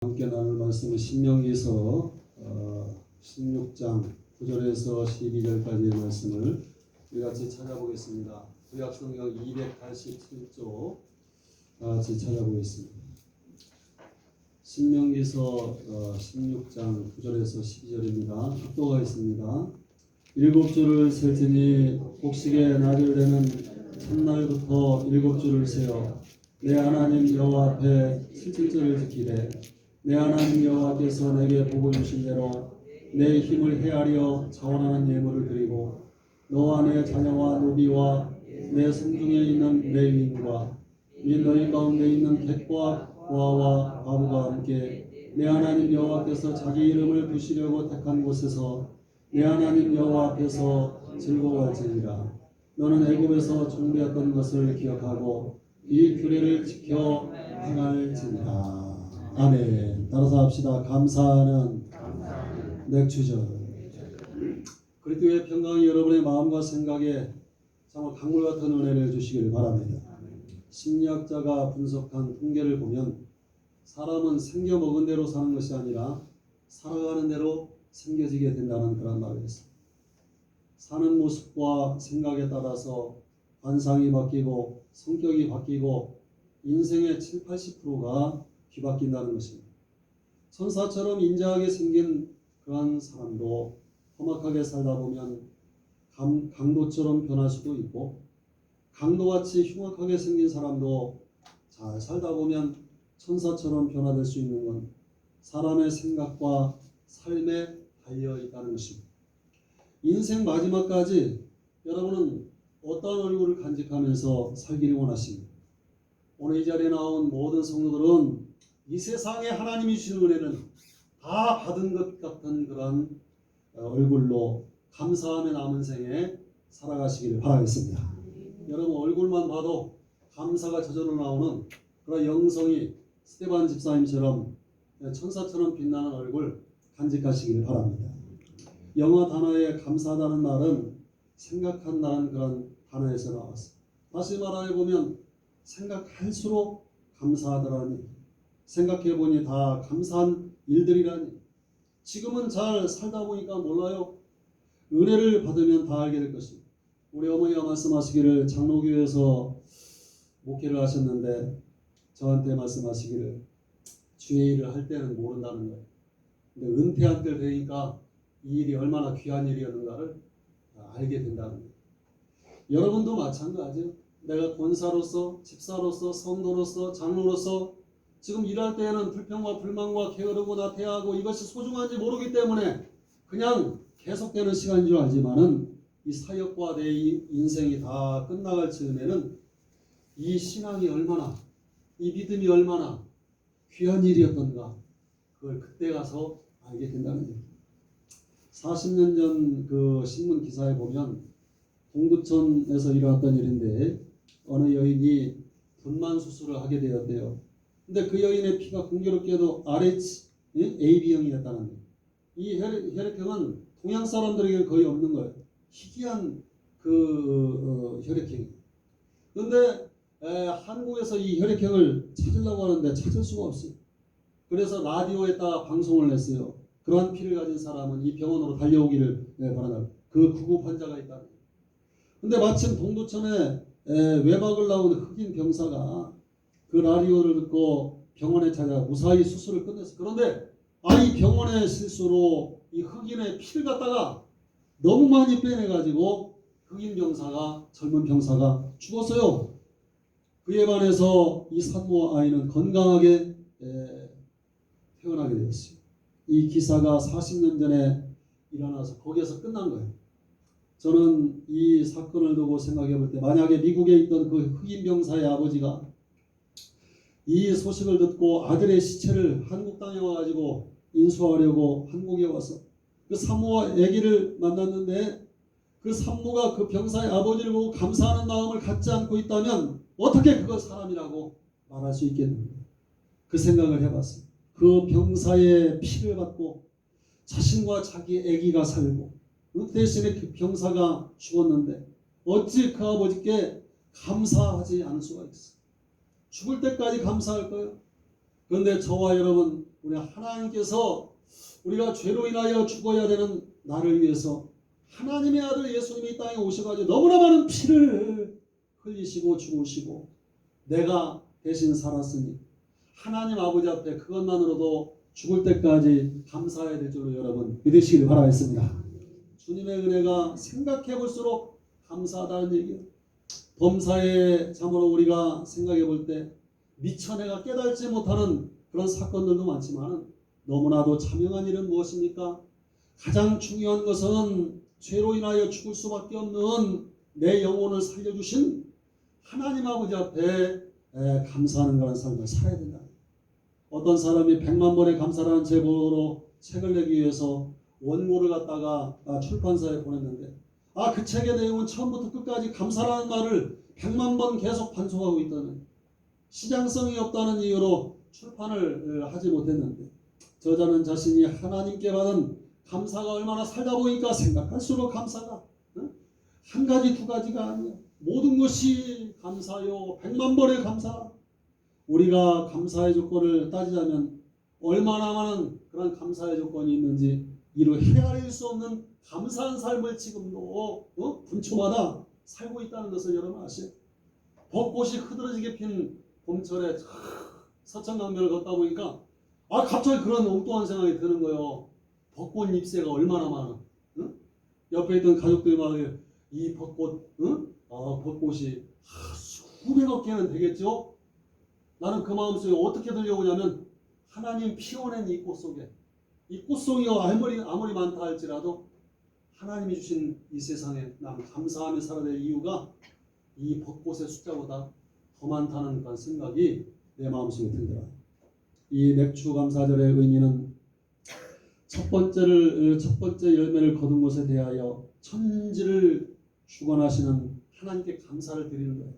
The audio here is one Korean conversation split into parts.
함께 나눌 말씀은 신명기서 16장 9절에서 12절까지의 말씀을 우리 같이 찾아보겠습니다. 구약성경 287조 같이 찾아보겠습니다. 신명기서 16장 9절에서 12절입니다. 합독하겠습니다. 7주를 셀 테니 곡식의 날을 되는 첫날부터 7주를 세어 내 하나님 여호와 앞에 7주를 지키되 내 하나님 여호와께서 내게 복을 주신 대로 내 힘을 헤아려 자원하는 예물을 드리고 너와 내 자녀와 노비와 내 성중에 있는 레위인과 및 너희 가운데 있는 객과 고아와 과부가 함께 내 하나님 여호와께서 자기 이름을 부시려고 택한 곳에서 내 하나님 여호와 앞에서 즐거워할지니라. 너는 애굽에서 종되었던 것을 기억하고 이 규례를 지켜 행할지니라. 아멘. 따라서 합시다. 감사하는 맥주절. 그리스도의 평강이 여러분의 마음과 생각에 정말 강물 같은 은혜를 주시기를 바랍니다. 심리학자가 분석한 통계를 보면 사람은 생겨 먹은 대로 사는 것이 아니라 살아가는 대로 생겨지게 된다는 그런 말이 있습니다. 사는 모습과 생각에 따라서 관상이 바뀌고 성격이 바뀌고 인생의 7, 80%가 뒤바뀐다는 것입니다. 천사처럼 인자하게 생긴 그런 사람도 험악하게 살다 보면 강도처럼 변할 수도 있고 강도같이 흉악하게 생긴 사람도 잘 살다 보면 천사처럼 변화될 수 있는 건 사람의 생각과 삶에 달려 있다는 것입니다. 인생 마지막까지 여러분은 어떤 얼굴을 간직하면서 살기를 원하십니까? 오늘 이 자리에 나온 모든 성도들은 이 세상에 하나님이 주시는 은혜는 다 받은 것 같은 그런 얼굴로 감사함에 남은 생에 살아가시기를 바라겠습니다. 여러분 얼굴만 봐도 감사가 저절로 나오는 그런 영성이 스테반 집사님처럼 천사처럼 빛나는 얼굴 간직하시기를 바랍니다. 영어 단어에 감사하다는 말은 생각한다는 그런 단어에서 나왔습니다. 다시 말해보면 생각할수록 감사하더라니, 생각해보니 다 감사한 일들이라니. 지금은 잘 살다 보니까 몰라요. 은혜를 받으면 다 알게 될 것입니다. 우리 어머니가 말씀하시기를 장로교에서 목회를 하셨는데 저한테 말씀하시기를 주의 일을 할 때는 모른다는 거예요. 근데 은퇴한 때 되니까 이 일이 얼마나 귀한 일이었는가를 알게 된다는 거예요. 여러분도 마찬가지예요. 내가 권사로서, 집사로서, 성도로서, 장로로서 지금 일할 때에는 불평과 불만과 게으르고 나태하고 이것이 소중한지 모르기 때문에 그냥 계속되는 시간인 줄 알지만은 이 사역과 내 인생이 다 끝나갈 즈음에는 이 신앙이 얼마나, 이 믿음이 얼마나 귀한 일이었던가 그걸 그때 가서 알게 된다는 거예요. 40년 전 그 신문 기사에 보면 동두천에서 일어났던 일인데 어느 여인이 분만 수술을 하게 되었대요. 근데 그 여인의 피가 공교롭게도 RH AB형이었다는 거예요. 이 혈액형은 동양 사람들에게는 거의 없는 거예요. 희귀한 그 혈액형이에요. 그런데 한국에서 이 혈액형을 찾으려고 하는데 찾을 수가 없어요. 그래서 라디오에다가 방송을 냈어요. 그러한 피를 가진 사람은 이 병원으로 달려오기를 바란다. 그 구급 환자가 있다. 근데 마침 동두천에 외박을 나온 흑인 병사가 그 라디오를 듣고 병원에 찾아 무사히 수술을 끝냈어요. 그런데 이 병원의 실수로 이 흑인의 피를 갖다가 너무 많이 빼내가지고 흑인 병사가 젊은 병사가 죽었어요. 그에 반해서 이 산모 아이는 건강하게 태어나게 되었어요. 이 기사가 40년 전에 일어나서 거기에서 끝난 거예요. 저는 이 사건을 두고 생각해 볼 때 만약에 미국에 있던 그 흑인 병사의 아버지가 이 소식을 듣고 아들의 시체를 한국 땅에 와가지고 인수하려고 한국에 와서 그 산모와 아기를 만났는데 그 산모가 그 병사의 아버지를 보고 감사하는 마음을 갖지 않고 있다면 어떻게 그걸 사람이라고 말할 수 있겠는가. 그 생각을 해봤어요. 그 병사의 피를 받고 자신과 자기 아기가 살고 그 대신에 그 병사가 죽었는데 어찌 그 아버지께 감사하지 않을 수가 있어. 죽을 때까지 감사할 거예요. 그런데 저와 여러분 우리 하나님께서 우리가 죄로 인하여 죽어야 되는 나를 위해서 하나님의 아들 예수님이 이 땅에 오셔가지고 너무나 많은 피를 흘리시고 죽으시고 내가 대신 살았으니 하나님 아버지 앞에 그것만으로도 죽을 때까지 감사해야 될 줄로 여러분 믿으시길 바라겠습니다. 주님의 은혜가 생각해 볼수록 감사하다는 얘기예요. 범사에 참으로 우리가 생각해 볼 때 미처 내가 깨달지 못하는 그런 사건들도 많지만 너무나도 자명한 일은 무엇입니까? 가장 중요한 것은 죄로 인하여 죽을 수밖에 없는 내 영혼을 살려주신 하나님 아버지 앞에 감사하는 그런 삶을 살아야 된다. 어떤 사람이 100만 번의 감사라는 제목으로 책을 내기 위해서 원고를 갖다가 출판사에 보냈는데 그 책의 내용은 처음부터 끝까지 감사라는 말을 100만 번 계속 반복하고 있다는 시장성이 없다는 이유로 출판을 하지 못했는데 저자는 자신이 하나님께 받은 감사가 얼마나 살다 보니까 생각할수록 감사가 한 가지 두 가지가 아니야. 모든 것이 감사요. 100만 번의 감사. 우리가 감사의 조건을 따지자면 얼마나 많은 그런 감사의 조건이 있는지 이루 헤아릴 수 없는 감사한 삶을 지금도 분초마다 살고 있다는 것을 여러분 아시죠? 벚꽃이 흐드러지게 핀 봄철에 서천강변을 걷다 보니까 갑자기 그런 엉뚱한 생각이 드는 거예요. 벚꽃 잎새가 얼마나 많아. 응? 옆에 있던 가족들이 말하길 이 벚꽃, 벚꽃이 수백억 개는 되겠죠? 나는 그 마음속에 어떻게 들려오냐면 하나님 피워낸 이 꽃 속에 이 꽃송이가 아무리 많다 할지라도 하나님이 주신 이 세상에 나는 감사하며 살아야 될 이유가 이 벚꽃의 숫자보다 더 많다는 그런 생각이 내 마음속에 들더라. 이 맥주 감사절의 의미는 첫 번째 열매를 거둔 것에 대하여 천지를 주관하시는 하나님께 감사를 드리는 거예요.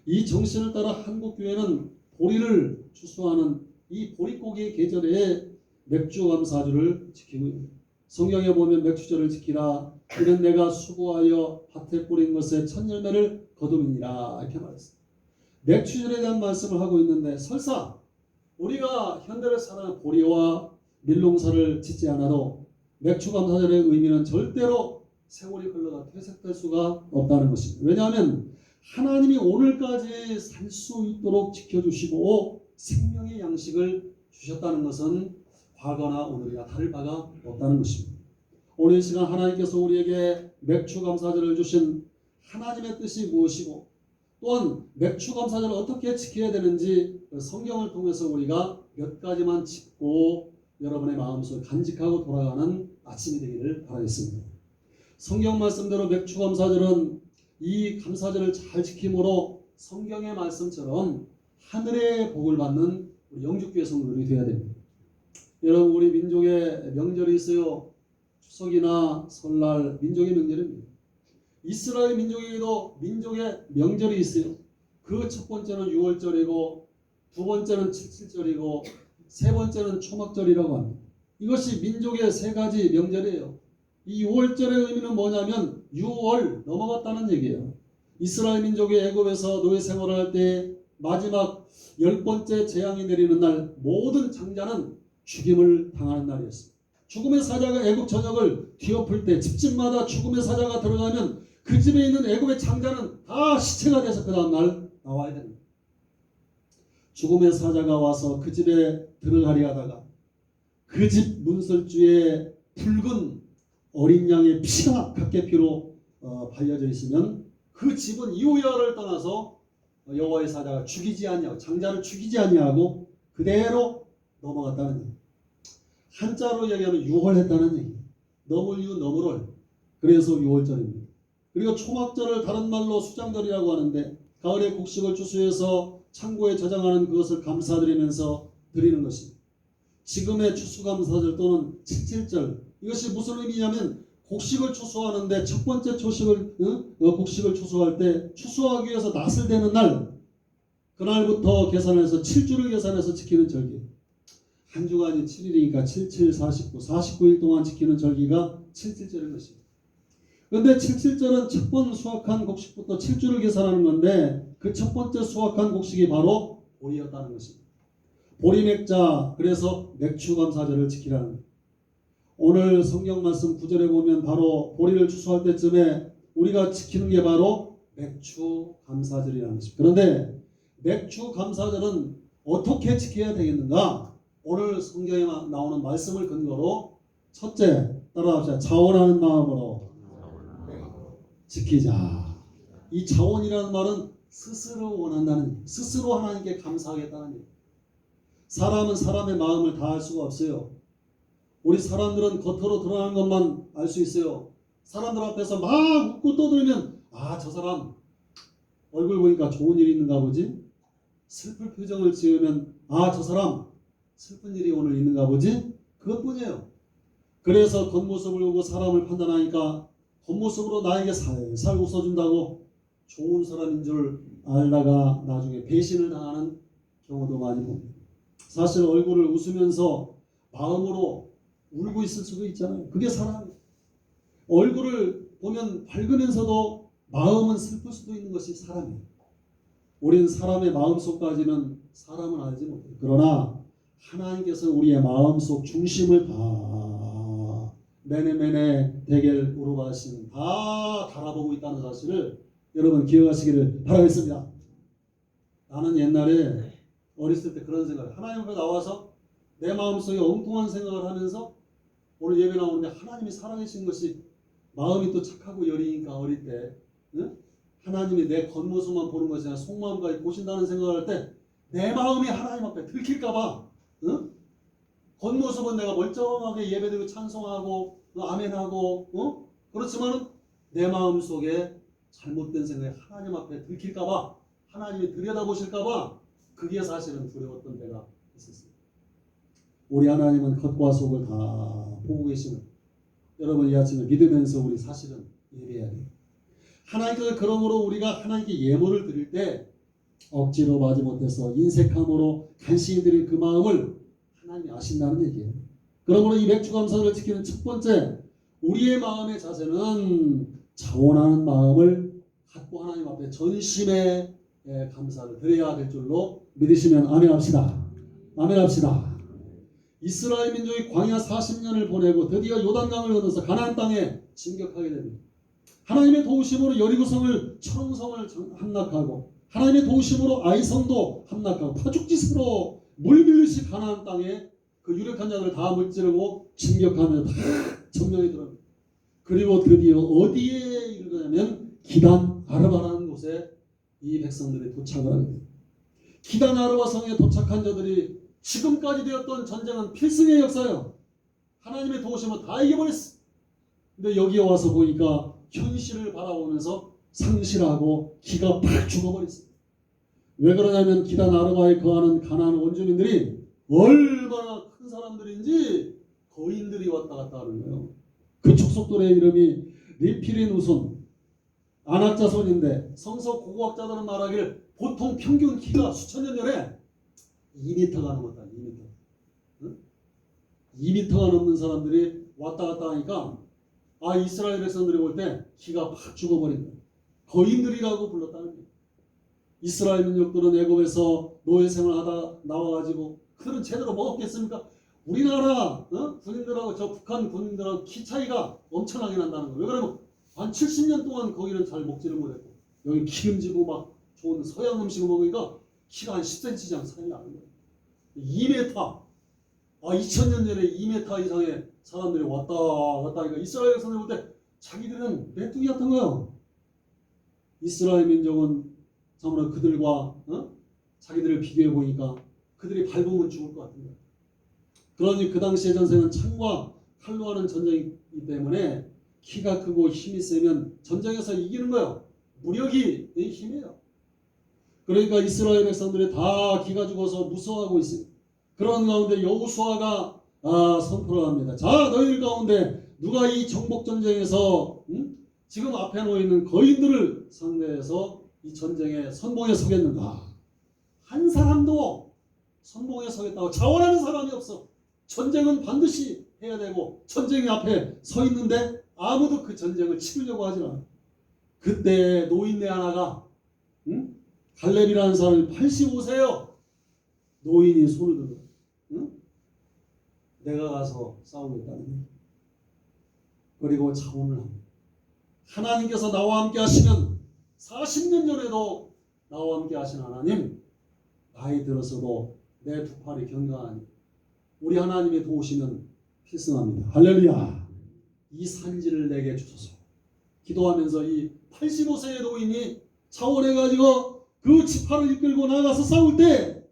이 정신을 따라 한국교회는 보리를 추수하는 이 보릿고기의 계절에 맥주 감사주를 지키고 있습니다. 성경에 보면 맥주절을 지키라. 이는 내가 수고하여 밭에 뿌린 것에 첫 열매를 거둠이니라 이렇게 말했습니다. 맥주절에 대한 말씀을 하고 있는데 설사 우리가 현대를 살아가는 보리와 밀농사를 짓지 않아도 맥주 감사절의 의미는 절대로 세월이 흘러가 퇴색될 수가 없다는 것입니다. 왜냐하면 하나님이 오늘까지 살 수 있도록 지켜주시고 생명의 양식을 주셨다는 것은 과거나 오늘이나 다를 바가 없다는 것입니다. 오늘 이 시간 하나님께서 우리에게 맥주 감사절을 주신 하나님의 뜻이 무엇이고 또한 맥주 감사절을 어떻게 지켜야 되는지 성경을 통해서 우리가 몇 가지만 짚고 여러분의 마음속에 간직하고 돌아가는 아침이 되기를 바라겠습니다. 성경 말씀대로 맥주 감사절은 이 감사절을 잘 지킴으로 성경의 말씀처럼 하늘의 복을 받는 우리 영주교회 성도들이 되어야 됩니다. 여러분 우리 민족의 명절이 있어요. 추석이나 설날 민족의 명절입니다. 이스라엘 민족에도 민족의 명절이 있어요. 그 첫 번째는 6월절이고 두 번째는 칠칠절이고 세 번째는 초막절이라고 합니다. 이것이 민족의 세 가지 명절이에요. 이 6월절의 의미는 뭐냐면 6월 넘어갔다는 얘기예요. 이스라엘 민족이 애굽에서 노예 생활을 할 때 마지막 10번째 재앙이 내리는 날 모든 장자는 죽임을 당하는 날이었습니다. 죽음의 사자가 애굽 전역을 뒤엎을 때 집집마다 죽음의 사자가 들어가면 그 집에 있는 애굽의 장자는 다 시체가 돼서 그 다음날 나와야 됩니다. 죽음의 사자가 와서 그 집에 들어가려 하다가 그 집 문설주에 붉은 어린 양의 피가 각계피로 발려져 있으면 그 집은 이후야를 떠나서 여호와의 사자가 죽이지 아니하고 장자를 죽이지 아니하고 그대로 넘어갔다는 얘기. 한자로 얘기하면 유월했다는 얘기. 너물유 너물월. 그래서 6월절입니다. 그리고 초막절을 다른 말로 수장절이라고 하는데 가을에 곡식을 추수해서 창고에 저장하는 그것을 감사드리면서 드리는 것입니다. 지금의 추수감사절 또는 칠칠절 이것이 무슨 의미냐면 곡식을 추수하는데 첫 번째 곡식을 추수할 때 추수하기 위해서 낫을 대는 날 그날부터 계산해서 7주를 계산해서 지키는 절기. 한 주간이 7일이니까 77, 49, 49일 동안 지키는 절기가 칠칠절인 것입니다. 그런데 칠칠절은 첫 번 수확한 곡식부터 7주를 계산하는 건데 그 첫 번째 수확한 곡식이 바로 보리였다는 것입니다. 보리맥자, 그래서 맥추감사절을 지키라는. 오늘 성경 말씀 9절에 보면 바로 보리를 추수할 때쯤에 우리가 지키는 게 바로 맥추감사절이라는 것입니다. 그런데 맥추감사절은 어떻게 지켜야 되겠는가? 오늘 성경에 나오는 말씀을 근거로 첫째, 따라합시다. 자원하는 마음으로 지키자. 이 자원이라는 말은 스스로 원한다는, 스스로 하나님께 감사하겠다는 얘기. 사람은 사람의 마음을 다 알 수가 없어요. 우리 사람들은 겉으로 드러나는 것만 알 수 있어요. 사람들 앞에서 막 웃고 떠들면 저 사람 얼굴 보니까 좋은 일이 있는가 보지? 슬플 표정을 지으면 저 사람 슬픈 일이 오늘 있는가 보지? 그것뿐이에요. 그래서 겉모습을 보고 사람을 판단하니까 겉모습으로 나에게 살살 웃어준다고 좋은 사람인 줄 알다가 나중에 배신을 당하는 경우도 많이 봅니다. 사실 얼굴을 웃으면서 마음으로 울고 있을 수도 있잖아요. 그게 사람이에요. 얼굴을 보면 밝으면서도 마음은 슬플 수도 있는 것이 사람이에요. 우리는 사람의 마음속까지는 사람은 알지 못해요. 그러나 하나님께서 우리의 마음속 중심을 다 매네매네 대결 우러가신 다 달아보고 있다는 사실을 여러분 기억하시기를 바라겠습니다. 나는 옛날에 어렸을 때 그런 생각을, 하나님 앞에 나와서 내 마음속에 엉뚱한 생각을 하면서 오늘 예배 나오는데 하나님이 살아계신 것이 마음이 또 착하고 여리니까 어릴 때 하나님이 내 겉모습만 보는 것이 아니라 속마음까지 보신다는 생각을 할 때 내 마음이 하나님 앞에 들킬까봐 겉모습은 내가 멀쩡하게 예배드리고 찬송하고 아멘하고 그렇지만은 내 마음속에 잘못된 생각이 하나님 앞에 들킬까봐, 하나님이 들여다보실까봐 그게 사실은 두려웠던 때가 있었습니다. 우리 하나님은 겉과 속을 다 보고 계시는, 여러분 이 아침에 믿으면서 우리 사실은 예배해야 돼요. 하나님께서 그러므로 우리가 하나님께 예물을 드릴 때 억지로 마지못해서 인색함으로 간신히 드릴 그 마음을 하나님이 아신다는 얘기예요. 그러므로 이 맥추감사절을 지키는 첫 번째, 우리의 마음의 자세는 자원하는 마음을 갖고 하나님 앞에 전심의 감사를 드려야 될 줄로 믿으시면 아멘합시다. 아멘합시다. 이스라엘 민족이 광야 40년을 보내고 드디어 요단강을 건너서 가나안 땅에 진격하게 됩니다. 하나님의 도우심으로 여리고성을 청성을 함락하고 하나님의 도우심으로 아이성도 함락하고 파죽지세로 물 빌듯이 가나안 땅에 그 유력한 자들을 다 물찌르고 진격하며 다 점령이 들어갑니다. 그리고 드디어 어디에 이르냐면 기단 아르바라는 곳에 이 백성들이 도착을 하게 됩니다. 기단 아르바 성에 도착한 자들이 지금까지 되었던 전쟁은 필승의 역사예요. 하나님의 도우심은 다 이겨버렸어. 근데 여기에 와서 보니까 현실을 바라보면서 상실하고 기가 팍 죽어버렸어요. 왜 그러냐면 기단 아르바에 거하는 가나안 원주민들이 얼마나 큰 사람들인지 거인들이 왔다 갔다 하는 거예요. 그 족속들의 이름이 리필인 우손, 안악자손인데 성서 고고학자들은 말하길 보통 평균 키가 수천 년 전에 2m가 넘었다. 2m. 응? 2m가 넘는 사람들이 왔다 갔다 하니까 이스라엘 백성들이 볼 때 키가 팍 죽어버린 거예요. 거인들이라고 불렀다는 거예요. 이스라엘 민족들은 애굽에서 노예 생활하다 나와가지고 그들은 제대로 먹었겠습니까? 우리나라 군인들하고 저 북한 군인들하고 키 차이가 엄청나게 난다는 거예요. 왜 그러면 한 70년 동안 거기는 잘 먹지를 못했고 여기 기름지고 막 좋은 서양 음식을 먹으니까 키가 한 10cm 이상 차이 나는 거예요. 2m. 2000년 전에 2m 이상의 사람들이 왔다 갔다 하니까 이스라엘 백성들 볼 때 자기들은 메뚜기 같은 거예요. 이스라엘 민족은 참으로 그들과 자기들을 비교해 보니까 그들이 밟으면 죽을 것 같은 거예요. 그러니 그 당시의 전쟁은 창과 칼로 하는 전쟁이기 때문에 키가 크고 힘이 세면 전쟁에서 이기는 거예요. 무력이 힘이에요. 그러니까 이스라엘 백성들이 다 기가 죽어서 무서워하고 있어요. 그런 가운데 여호수아가 선포를 합니다. 자, 너희들 가운데 누가 이 정복전쟁에서 지금 앞에 놓여있는 거인들을 상대해서 이 전쟁에 선봉에 서겠는가? 한 사람도 선봉에 서겠다고 자원하는 사람이 없어. 전쟁은 반드시 해야 되고 전쟁의 앞에 서 있는데 아무도 그 전쟁을 치르려고 하지 않아. 그때 노인네 하나가 갈렙이라는 사람이 85세예요. 노인이 손을 들고, 응? 내가 가서 싸우겠다는 얘기. 그리고 자원을 합니다. 하나님께서 나와 함께 하시면 40년 전에도 나와 함께 하신 하나님, 나이 들어서도 내 두 팔이 견강하니 우리 하나님이 도우시면 필승합니다. 할렐루야. 이 산지를 내게 주소서. 기도하면서 이 85세의 노인이 자원해가지고 그 지파를 이끌고 나가서 싸울 때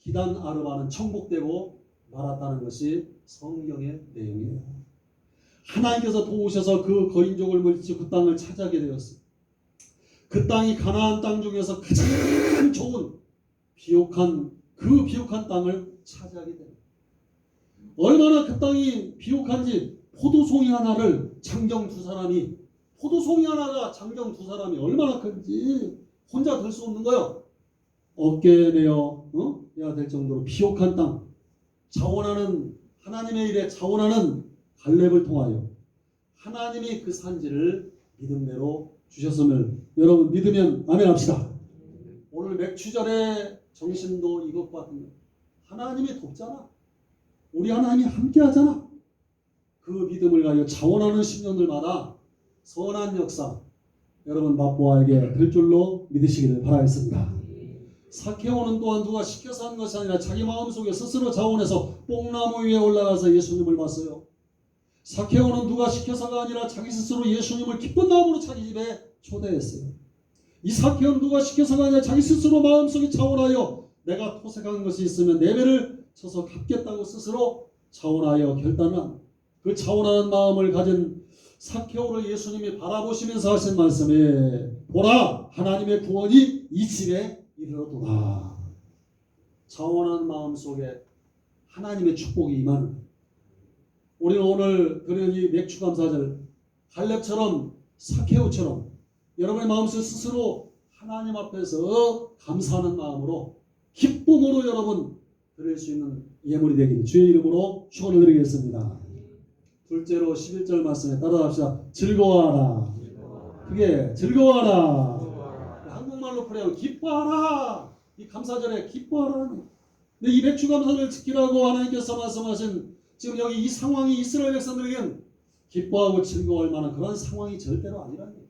기단 아르바는 청복되고 말았다는 것이 성경의 내용이에요. 하나님께서 도우셔서 그 거인족을 물리치고 그 땅을 차지하게 되었어요. 그 땅이 가나안 땅 중에서 가장 좋은 비옥한 땅을 차지하게 됩니다. 얼마나 그 땅이 비옥한지 포도송이 하나를 장정 두 사람이 얼마나 큰지 혼자 들 수 없는 거예요. 어깨에 메어 해야 될 정도로 비옥한 땅, 자원하는 하나님의 일에 자원하는 갈렙을 통하여 하나님이 그 산지를 믿음대로 주셨음을 여러분 믿으면 아멘 합시다. 오늘 맥추절의 정신도 이것과 같은 거예요. 하나님이 돕잖아. 우리 하나님이 함께 하잖아. 그 믿음을 가지고 자원하는 신년들마다 선한 역사 여러분 맛보아하게 될 줄로 믿으시기를 바라겠습니다. 사케오는 또한 누가 시켜서 한 것이 아니라 자기 마음속에 스스로 자원해서 뽕나무 위에 올라가서 예수님을 봤어요. 사케오는 누가 시켜서가 아니라 자기 스스로 예수님을 기쁜 마음으로 자기 집에 초대했어요. 이 사케오는 누가 시켜서가 아니라 자기 스스로 마음속에 자원하여 내가 토색한 것이 있으면 네 배를 쳐서 갚겠다고 스스로 자원하여 결단한 그 자원하는 마음을 가진 사케오를 예수님이 바라보시면서 하신 말씀에 보라 하나님의 구원이 이 집에 이르렀도다. 자원하는 마음 속에 하나님의 축복이 임하는 거예요. 우리는 오늘 그런 이 맥추감사절 갈렙처럼 사케오처럼 여러분의 마음속 스스로 하나님 앞에서 감사하는 마음으로 기쁨으로 여러분 드릴 수 있는 예물이 되기를 주의 이름으로 축원을 드리겠습니다. 둘째로 11절 말씀에 따라합시다. 즐거워하라. 그게 즐거워하라. 한국말로 표현하면 기뻐하라. 이 감사절에 기뻐하라. 근데 이 맥추감사절을 지키라고 하나님께서 말씀하신 지금 여기 이 상황이 이스라엘 백성들에겐 기뻐하고 즐거워할 만한 그런 상황이 절대로 아니라는 거예요.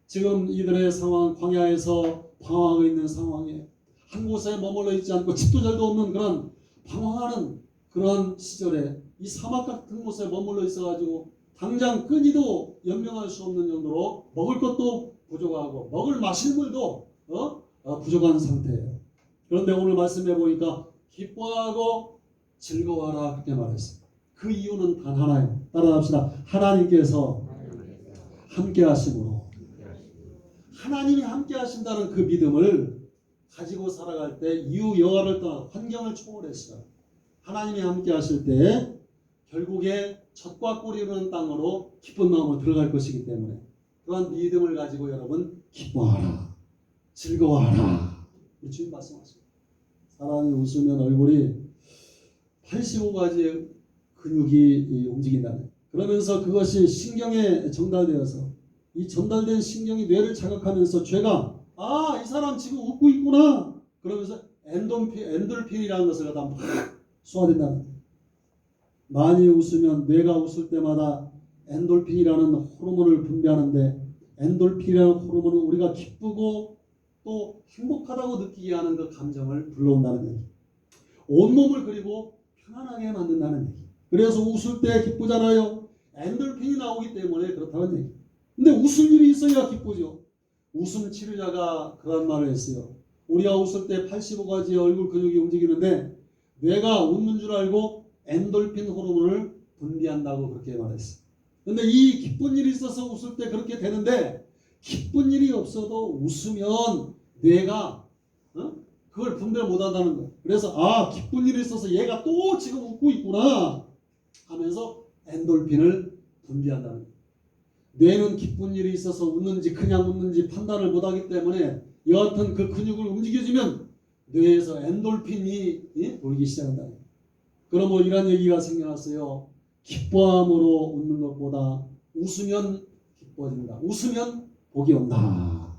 지금 이들의 상황, 광야에서 방황하고 있는 상황에 한 곳에 머물러 있지 않고 집도 잘도 없는 그런 방황하는 그런 시절에 이 사막 같은 곳에 머물러 있어가지고 당장 끊이도 연명할 수 없는 정도로 먹을 것도 부족하고 먹을 마실 물도 부족한 상태예요. 그런데 오늘 말씀해 보니까 기뻐하고 즐거워하라 그렇게 말했어요. 그 이유는 단 하나예요. 따라합시다. 하나님께서 함께 하심으로 하나님이 함께 하신다는 그 믿음을 가지고 살아갈 때 이유 여하를 떠나 환경을 초월했어요. 하나님이 함께 하실 때 결국에 젖과 꿀이 흐르는 땅으로 기쁜 마음으로 들어갈 것이기 때문에 그러한 믿음을 가지고 여러분 기뻐하라. 즐거워하라. 주님 말씀하십니다. 사람이 웃으면 얼굴이 85가지의 근육이 움직인다는 그러면서 그것이 신경에 전달되어서 이 전달된 신경이 뇌를 자극하면서 죄가 이 사람 지금 웃고 있구나 그러면서 엔돌핀이라는 것을 갖다 막 쏘아댄다는 거예요. 많이 웃으면 뇌가 웃을 때마다 엔돌핀이라는 호르몬을 분비하는데 엔돌핀이라는 호르몬은 우리가 기쁘고 또 행복하다고 느끼게 하는 그 감정을 불러온다는 얘기. 온몸을 그리고 편안하게 만든다는 얘기. 그래서 웃을 때 기쁘잖아요. 엔돌핀이 나오기 때문에 그렇다는 얘기. 근데 웃을 일이 있어야 기쁘죠. 웃음 치료자가 그런 말을 했어요. 우리가 웃을 때 85가지의 얼굴 근육이 움직이는데 뇌가 웃는 줄 알고 엔돌핀 호르몬을 분비한다고 그렇게 말했어요. 근데 이 기쁜 일이 있어서 웃을 때 그렇게 되는데 기쁜 일이 없어도 웃으면 뇌가 그걸 분별 못한다는 거예요. 그래서 기쁜 일이 있어서 얘가 또 지금 웃고 있구나 하면서 엔돌핀을 분비한다는 거예요. 뇌는 기쁜 일이 있어서 웃는지 그냥 웃는지 판단을 못하기 때문에 여하튼 그 근육을 움직여주면 뇌에서 엔돌핀이 돌기 시작한다. 그럼 이런 얘기가 생겨났어요. 기뻐함으로 웃는 것보다 웃으면 기뻐진다. 웃으면 복이 온다.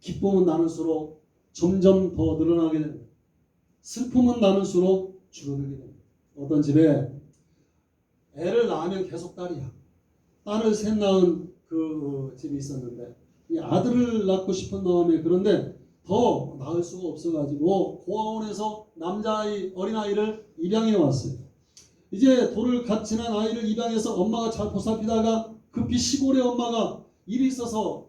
기쁨은 나눌수록 점점 더 늘어나게 됩니다. 슬픔은 많을수록 줄어들게 됩니다. 어떤 집에 애를 낳으면 계속 딸이야. 딸을 셋 낳은 그 집이 있었는데 이 아들을 낳고 싶은 마음에 그런데 더 낳을 수가 없어가지고 고아원에서 남자아이 어린아이를 입양해 왔어요. 이제 돌을 갓 지난 아이를 입양해서 엄마가 잘 보살피다가 급히 시골에 엄마가 일이 있어서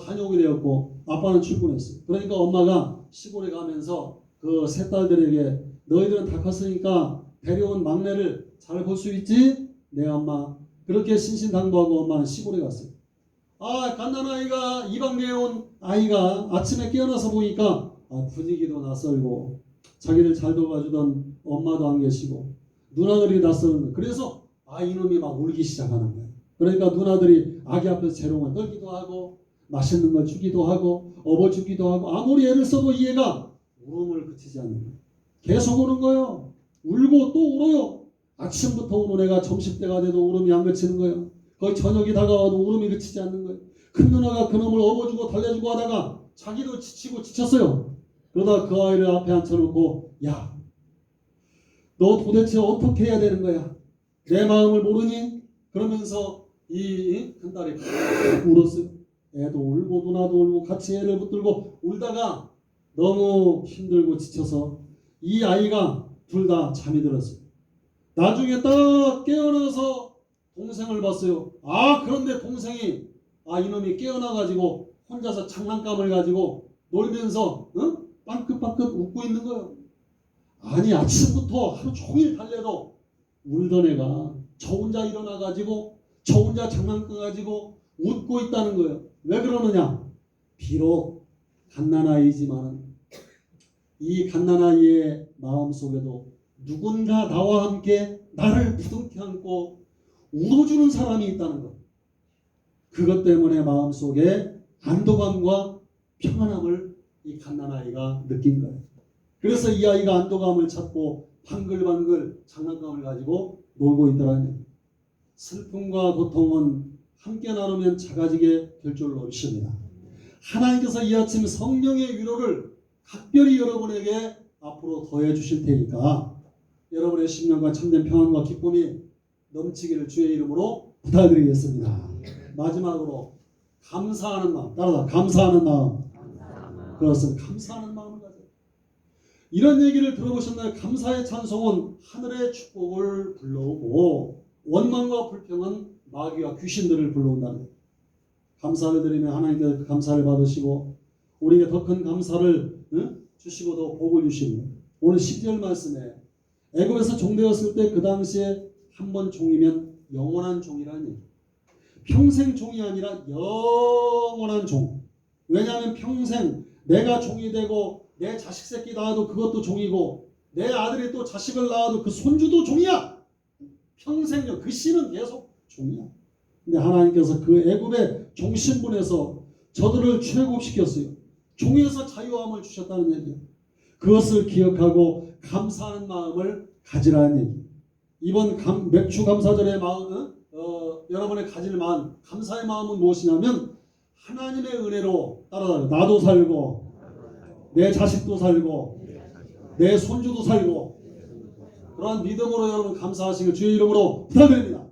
다녀오게 되었고 아빠는 출근했어요. 그러니까 엄마가 시골에 가면서 그 세 딸들에게 너희들은 다 컸으니까 데려온 막내를 잘 볼 수 있지? 네 엄마. 그렇게 신신당부하고 엄마는 시골에 갔어요. 갓난아이가 입양되어 온 아이가 아침에 깨어나서 보니까 분위기도 낯설고 자기를 잘 돌봐주던 엄마도 안 계시고 누나들이 낯서는 거예요. 그래서 이놈이 막 울기 시작하는 거예요. 그러니까 누나들이 아기 앞에서 재롱을 떨기도 하고 맛있는 걸 주기도 하고 업어주기도 하고 아무리 애를 써도 이 애가 울음을 그치지 않는 거예요. 계속 우는 거예요. 울고 또 울어요. 아침부터 우는 애가 점심때가 돼도 울음이 안 그치는 거예요. 거의 저녁이 다가와도 울음이 그치지 않는 거예요. 큰 누나가 그놈을 업어주고 달래주고 하다가 자기도 지치고 지쳤어요. 그러다 그 아이를 앞에 앉혀놓고 야, 너 도대체 어떻게 해야 되는 거야? 내 마음을 모르니? 그러면서 이 큰딸이 울었어요. 애도 울고 누나도 울고 같이 애를 붙들고 울다가 너무 힘들고 지쳐서 이 아이가 둘 다 잠이 들었어요. 나중에 딱 깨어나서 동생을 봤어요. 그런데 동생이 이놈이 깨어나가지고 혼자서 장난감을 가지고 놀면서 빵긋빵긋 웃고 있는 거예요. 아니 아침부터 하루 종일 달래도 울던 애가 저 혼자 일어나가지고 저 혼자 장난감 가지고 웃고 있다는 거예요. 왜 그러느냐? 비록 갓난아이지만 이 갓난아이의 마음속에도 누군가 나와 함께 나를 부둥켜 안고 울어주는 사람이 있다는 것. 그것 때문에 마음속에 안도감과 평안함을 이 갓난아이가 느낀 거예요. 그래서 이 아이가 안도감을 찾고 방글방글 장난감을 가지고 놀고 있더라는 얘기예요. 슬픔과 고통은 함께 나누면 작아지게 될 줄로 믿습니다. 하나님께서 이 아침 성령의 위로를 각별히 여러분에게 앞으로 더해 주실 테니까 여러분의 10년간 참된 평안과 기쁨이 넘치기를 주의 이름으로 부탁드리겠습니다. 마지막으로 감사하는 마음, 따라서 감사하는 마음. 그렇습니다. 감사하는 마음을 가져요. 이런 얘기를 들어보셨나요? 감사의 찬송은 하늘의 축복을 불러오고 원망과 불평은 마귀와 귀신들을 불러온다는 거예요. 감사를 드리면 하나님께서 감사를 받으시고 우리에게 더 큰 감사를 주시고 더 복을 주시는 거예요. 오늘 12절 말씀에 애굽에서 종되었을 때 그 당시에 한 번 종이면 영원한 종이라는 얘기예요. 평생 종이 아니라 영원한 종. 왜냐하면 평생 내가 종이 되고 내 자식 새끼 낳아도 그것도 종이고 내 아들이 또 자식을 낳아도 그 손주도 종이야. 평생요. 그 씨는 계속 종이야. 근데 하나님께서 그 애굽의 종신분에서 저들을 출애굽시켰어요. 종에서 자유함을 주셨다는 얘기예요. 그것을 기억하고 감사하는 마음을 가지라는 얘기예요. 이번 맥주 감사절의 마음, 여러분의 가질 마음, 감사의 마음은 무엇이냐면 하나님의 은혜로 따라다녀. 나도 살고 내 자식도 살고 내 손주도 살고 그러한 믿음으로 여러분 감사하시길 주의 이름으로 부탁드립니다.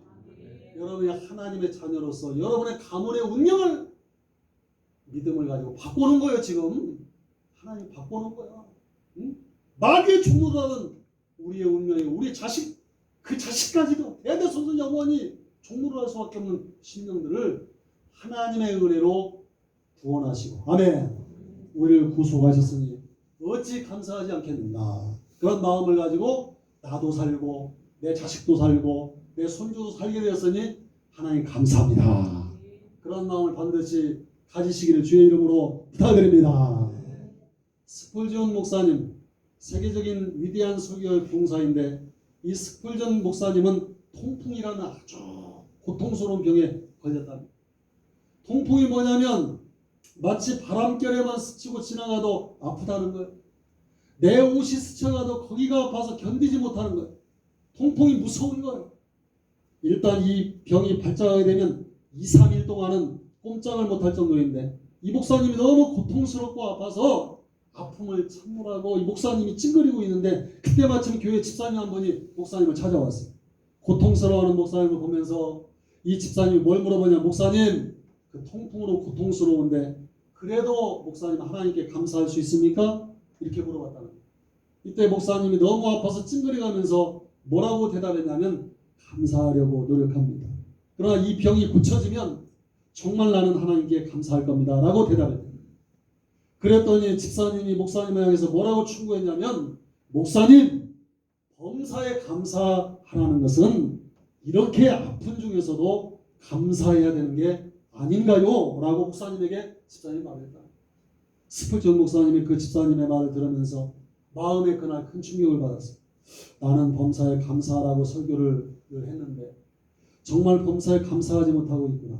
여러분이 하나님의 자녀로서 여러분의 가문의 운명을 믿음을 가지고 바꾸는 거예요. 지금 하나님 바꾸는 거야. 응? 마귀의 종노릇하는 우리의 운명이 우리 자식 그 자식까지도 대대손손 영원히 종노릇할 수밖에 없는 심령들을 하나님의 은혜로 구원하시고 아멘. 우리를 구속하셨으니 어찌 감사하지 않겠는가. 그런 마음을 가지고 나도 살고 내 자식도 살고 내 손주도 살게 되었으니 하나님 감사합니다. 그런 마음을 반드시 가지시기를 주의 이름으로 부탁드립니다. 스펄전 목사님, 세계적인 위대한 설교 봉사인데 이 스펄전 목사님은 통풍이라는 아주 고통스러운 병에 걸렸답니다. 통풍이 뭐냐면 마치 바람결에만 스치고 지나가도 아프다는 거예요. 내 옷이 스쳐가도 거기가 아파서 견디지 못하는 거예요. 통풍이 무서운 거예요. 일단 이 병이 발작하게 되면 2, 3일 동안은 꼼짝을 못할 정도인데 이 목사님이 너무 고통스럽고 아파서 아픔을 참으라고 이 목사님이 찡그리고 있는데 그때 마침 교회 집사님 한 분이 목사님을 찾아왔어요. 고통스러워하는 목사님을 보면서 이 집사님이 뭘 물어보냐. 목사님, 그 통풍으로 고통스러운데 그래도 목사님 하나님께 감사할 수 있습니까? 이렇게 물어봤다는 거예요. 이때 목사님이 너무 아파서 찡그려가면서 뭐라고 대답했냐면 감사하려고 노력합니다. 그러나 이 병이 고쳐지면 정말 나는 하나님께 감사할 겁니다. 라고 대답했대요. 그랬더니 집사님이 목사님을 향해서 뭐라고 충고했냐면 목사님, 범사에 감사하라는 것은 이렇게 아픈 중에서도 감사해야 되는 게 아닌가요? 라고 목사님에게 집사님이 말했다. 스펄전 목사님이 그 집사님의 말을 들으면서 마음에 그날 큰 충격을 받았어요. 나는 범사에 감사하라고 설교를 했는데 정말 범사에 감사하지 못하고 있구나.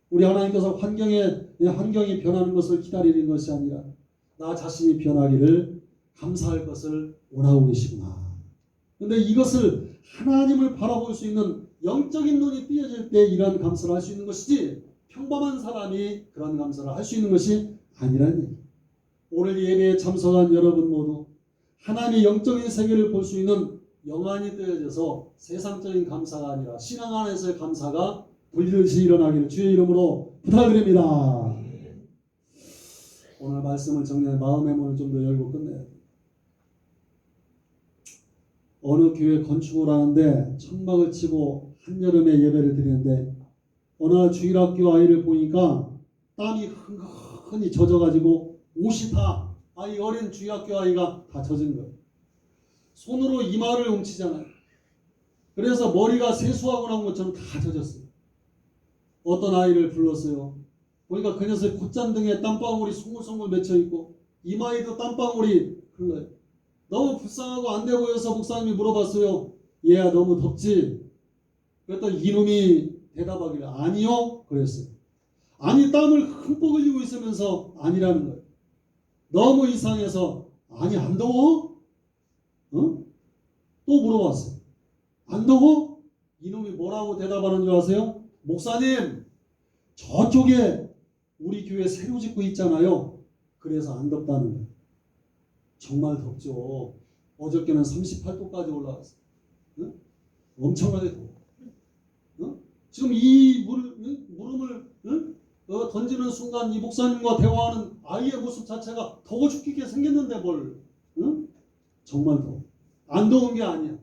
우리 하나님께서 환경이 변하는 것을 기다리는 것이 아니라 나 자신이 변하기를 감사할 것을 원하고 계시구나. 그런데 이것을 하나님을 바라볼 수 있는 영적인 눈이 띄어질 때 이러한 감사를 할 수 있는 것이지 평범한 사람이 그런 감사를 할 수 있는 것이 아니라는 얘기예요. 오늘 예배에 참석한 여러분 모두 하나님의 영적인 세계를 볼 수 있는 영안이 떼어져서 세상적인 감사가 아니라 신앙 안에서의 감사가 불일시 일어나기를 주의 이름으로 부탁드립니다. 오늘 말씀을 정리해 마음의 문을 좀 더 열고 끝내야 돼요. 어느 교회 건축을 하는데 천막을 치고 한여름에 예배를 드리는데 어느 날 주일학교 아이를 보니까 땀이 흥건히 젖어가지고 옷이 다 아이 어린 주일학교 아이가 다 젖은 거예요. 손으로 이마를 훔치잖아요. 그래서 머리가 세수하고 나온 것처럼 다 젖었어요. 어떤 아이를 불렀어요. 보니까 그 녀석 콧잔등에 땀방울이 송글송글 맺혀있고 이마에도 땀방울이 흘러요. 너무 불쌍하고 안 돼 보여서 목사님이 물어봤어요. 얘야 너무 덥지? 그랬더니 이놈이 대답하기를 아니요 그랬어요. 아니 땀을 흠뻑 흘리고 있으면서 아니라는 거예요. 너무 이상해서 아니 안 더워? 어? 또 물어봤어요. 안 더워? 이놈이 뭐라고 대답하는 줄 아세요? 목사님 저쪽에 우리 교회 새로 짓고 있잖아요. 그래서 안 덥다는 거예요. 정말 덥죠. 어저께는 38도까지 올라갔어요. 응? 엄청나게 더워. 응? 지금 이 물음을 던지는 순간 이 목사님과 대화하는 아이의 모습 자체가 더워 죽게 생겼는데 뭘 정말 더워. 안 더운 게 아니야.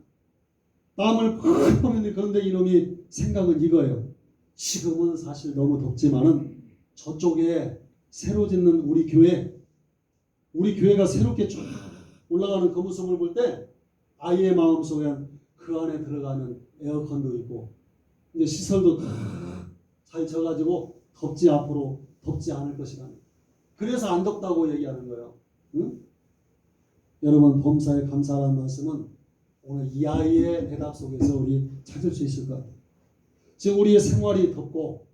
땀을 팍 흘리는데 그런데 이놈이 생각은 이거예요. 지금은 사실 너무 덥지만은 저쪽에 새로 짓는 우리 교회가 새롭게 쫙 올라가는 그 모습을 볼 때 아이의 마음속엔 그 안에 들어가는 에어컨도 있고 이제 시설도 잘 져가지고 앞으로 덥지 않을 것이다. 그래서 안 덥다고 얘기하는 거예요. 응? 여러분 범사에 감사하는 말씀은 오늘 이 아이의 대답 속에서 우리 찾을 수 있을 것 같아요. 지금 우리의 생활이 덥고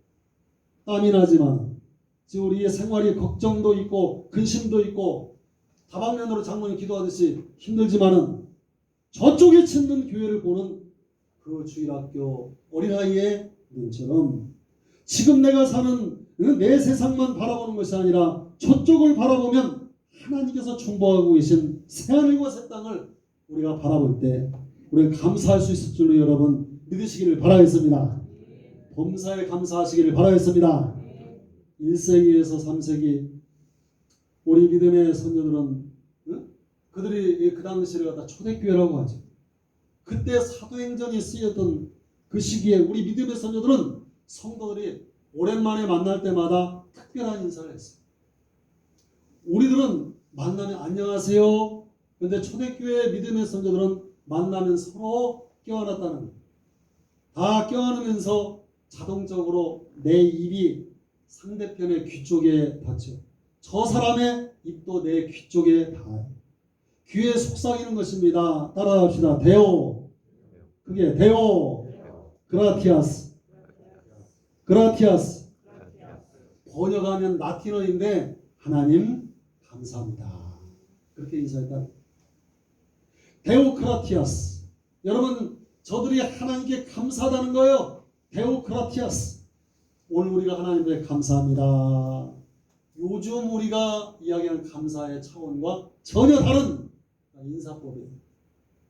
땀이 나지만 지금 우리의 생활이 걱정도 있고 근심도 있고 다방면으로 장로님 기도하듯이 힘들지만은 저쪽에 짓는 교회를 보는 그 주일학교 어린아이의 눈처럼 지금 내가 사는 내 세상만 바라보는 것이 아니라 저쪽을 바라보면 하나님께서 충복하고 계신 새하늘과 새 땅을 우리가 바라볼 때 우리는 감사할 수 있을 줄로 여러분 믿으시기를 바라겠습니다. 범사에 감사하시기를 바라겠습니다. 1세기에서 3세기 우리 믿음의 선조들은 그들이 그 당시를 갖다 초대교회라고 하죠. 그때 사도행전이 쓰였던 그 시기에 우리 믿음의 선조들은 성도들이 오랜만에 만날 때마다 특별한 인사를 했어요. 우리들은 만나면 안녕하세요. 그런데 초대교회 믿음의 선조들은 만나면 서로 껴안았다는 거예요. 다 껴안으면서 자동적으로 내 입이 상대편의 귀 쪽에 닿죠. 저 사람의 입도 내 귀 쪽에 닿아요. 귀에 속삭이는 것입니다. 따라합시다. 데오. 그게 데오. 그라티아스. 그라티아스. 번역하면 라틴어인데 하나님 감사합니다. 그렇게 인사했다. 데오크라티아스. 여러분 저들이 하나님께 감사하다는 거예요. 데오크라티아스. 오늘 우리가 하나님께 감사합니다. 요즘 우리가 이야기하는 감사의 차원과 전혀 다른 인사법이에요.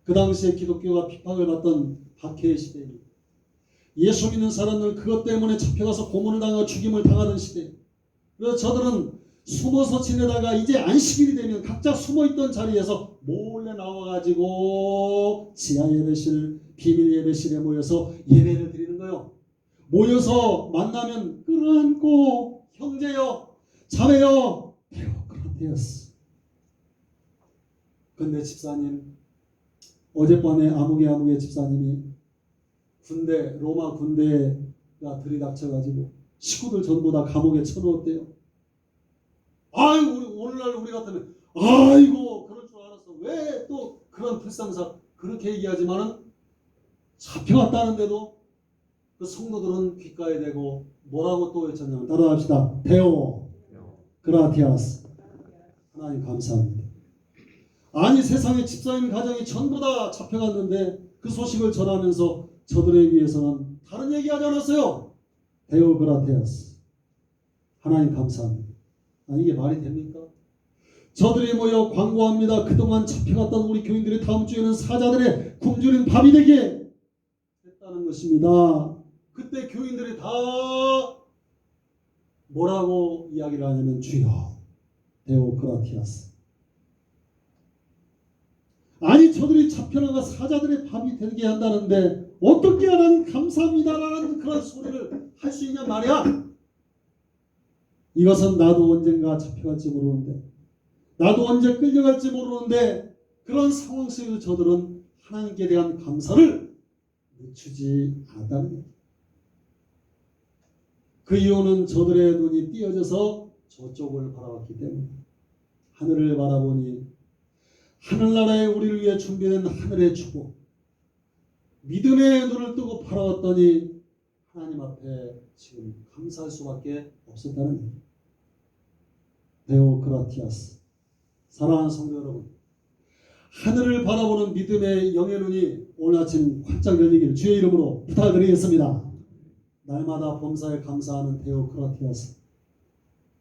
그 당시에 기독교가 핍박을 받던 박해의 시대입니다. 예수 믿는 사람들은 그것 때문에 잡혀가서 고문을 당하고 죽임을 당하던 시대. 그래서 저들은 숨어서 지내다가 이제 안식일이 되면 각자 숨어있던 자리에서 몰래 나와가지고 지하 예배실, 비밀 예배실에 모여서 예배를 드리는 거예요. 모여서 만나면 끌어안고 형제여, 자매여, 테오크라테스. 근데 집사님, 어젯밤에 아무개 집사님이 로마 군대가 들이닥쳐가지고 식구들 전부 다 감옥에 쳐넣었대요. 아이고, 오늘날 우리 같으면 아이고 그럴 줄 알았어. 왜 또 그런 불상사 그렇게 얘기하지만은 잡혀갔다는데도 그 성도들은 귓가에 대고 뭐라고 또 외쳤냐면, 따라합시다. 데오 그라티아스. 하나님 감사합니다. 아니 세상에 집사님 가정이 전부 다 잡혀갔는데 그 소식을 전하면서 저들에 비해서는 다른 얘기하지 않았어요. 데오 그라티아스. 하나님 감사합니다. 이게 말이 됩니까? 저들이 모여 광고합니다. 그동안 잡혀갔던 우리 교인들이 다음 주에는 사자들의 굶주린 밥이 되게 했다는 것입니다. 그때 교인들이 다 뭐라고 이야기를 하냐면, 주여 데오크라티아스. 아니 저들이 잡혀나가 사자들의 밥이 되게 한다는데 어떻게 하나님 감사합니다라는 그런 소리를 할 수 있냔 말이야. 이것은 나도 언젠가 잡혀갈지 모르는데, 나도 언제 끌려갈지 모르는데, 그런 상황 속에서 저들은 하나님께 대한 감사를 늦추지 않았답니다. 그 이유는 저들의 눈이 띄어져서 저쪽을 바라봤기 때문에, 하늘을 바라보니 하늘나라에 우리를 위해 준비된 하늘의 축복, 믿음의 눈을 뜨고 바라봤더니 하나님 앞에 지금 감사할 수밖에 없었다는 거예요. 데오크라티아스. 사랑하는 성도 여러분, 하늘을 바라보는 믿음의 영의 눈이 오늘 아침 활짝 열리기를 주의 이름으로 부탁드리겠습니다. 날마다 범사에 감사하는 데오크라티아스.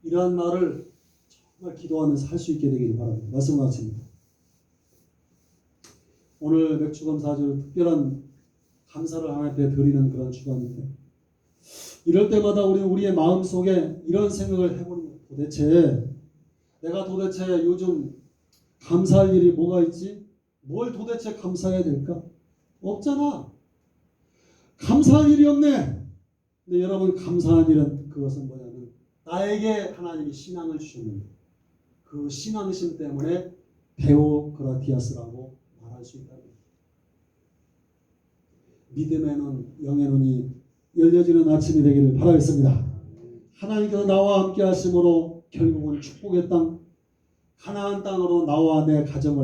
이러한 말을 정말 기도하면서 할 수 있게 되기를 바랍니다. 말씀 마칩니다. 오늘 맥주검사주 특별한 감사를 하나님께 드리는 그런 주간인데, 이럴 때마다 우리의 마음속에 이런 생각을 해보는 거예요. 내가 도대체 요즘 감사할 일이 뭐가 있지? 뭘 도대체 감사해야 될까? 없잖아. 감사할 일이 없네. 근데 여러분, 감사한 일은 그것은 뭐냐면 나에게 하나님이 신앙을 주셨는데 그 신앙심 때문에 데오크라티아스라고 말할 수 있다. 믿음의 눈, 영의 눈이 열려지는 아침이 되기를 바라겠습니다. 하나님께서 나와 함께 하심으로 결국은 축복의 땅, 가나안 땅으로 나와 내 가정을